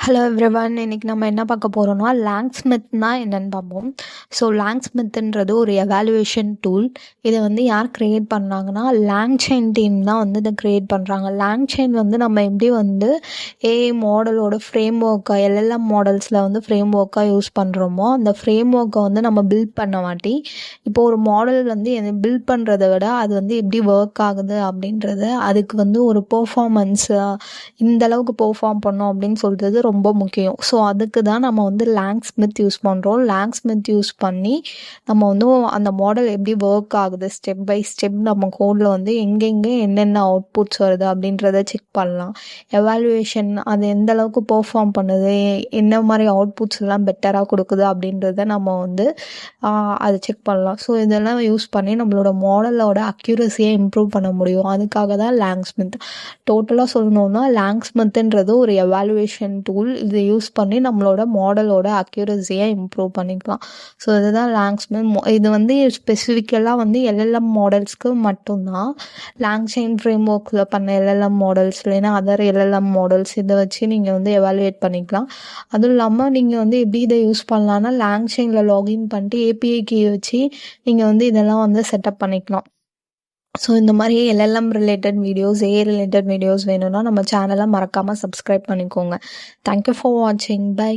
Hello everyone. இன்னைக்கு நம்ம என்ன பார்க்க போகிறோம்னா லேங்ஸ்மித்னா என்னன்னு பார்ப்போம். ஸோ லேங்ஸ்மித்ன்றது ஒரு எவாலுவேஷன் டூல். இதை யார் க்ரியேட் பண்ணாங்கன்னா லேங்சைன் டீம் தான் இதை க்ரியேட் பண்ணுறாங்க. லேங்சைன் நம்ம எப்படி ஏஐ மாடலோட ஃப்ரேம் ஒர்க்கை எல்எல்எம் மாடல்ஸில் ஃப்ரேம் ஒர்க்காக யூஸ் பண்ணுறோமோ அந்த ஃப்ரேம் ஒர்க்கை நம்ம பில்ட் பண்ண மாட்டி இப்போ ஒரு மாடல் பில்ட் பண்ணுறத விட அது எப்படி ஒர்க் ஆகுது அப்படின்றது அதுக்கு ஒரு பெர்ஃபார்மன்ஸ் இந்த அளவுக்கு பெர்ஃபார்ம் பண்ணோம் அப்படின்னு சொல்கிறது ரொம்ப முக்கியம். ஸோ அதுக்கு தான் நம்ம லேங்ஸ்மித் யூஸ் பண்ணுறோம். லேங்ஸ்மித் யூஸ் பண்ணி நம்ம அந்த மாடல் எப்படி ஒர்க் ஆகுது ஸ்டெப் பை ஸ்டெப் நம்ம கோடில் எங்கெங்கே என்னென்ன அவுட்புட்ஸ் வருது அப்படின்றத செக் பண்ணலாம். எவாலுவேஷன் அது எந்த அளவுக்கு பெர்ஃபார்ம் பண்ணுது, என்ன மாதிரி அவுட்புட்ஸ் எல்லாம் பெட்டராக கொடுக்குது அப்படின்றத நம்ம அதை செக் பண்ணலாம். ஸோ இதெல்லாம் யூஸ் பண்ணி நம்மளோட மாடலோட அக்யூரஸியை இம்ப்ரூவ் பண்ண முடியும். அதுக்காக தான் லேங்ஸ்மித். டோட்டலாக சொல்லணுன்னா லேங்ஸ்மித்ன்றது ஒரு எவாலுவேஷன் டூல். இதை யூஸ் பண்ணி நம்மளோட மாடலோட அக்யூரஸியை இம்ப்ரூவ் பண்ணிக்கலாம். ஸோ இதுதான் லேங்ஸ்மித். இது ஸ்பெசிஃபிக்கலாக எல்எல்எம் மாடல்ஸ்க்கு மட்டும்தான். லேங்சைன் ஃப்ரேம் ஒர்க்கில் பண்ண எல்எல்எம் மாடல்ஸ் இல்லைன்னா அதர் எல்எல்எம் மாடல்ஸ் இதை வச்சு நீங்கள் எவாலுவேட் பண்ணிக்கலாம். அதுவும் இல்லாமல் நீங்கள் எப்படி இதை யூஸ் பண்ணலான்னா லேங்சைனில் லாகின் பண்ணிட்டு ஏபிஐ கீ வச்சு நீங்கள் இதெல்லாம் செட்டப் பண்ணிக்கலாம். ஸோ இந்த மாதிரி LLM related videos, AI related videos வேணும்னா நம்ம சேனலை மறக்காமல் சப்ஸ்கிரைப் பண்ணிக்கோங்க. தேங்க்யூ ஃபார் வாட்சிங். பை.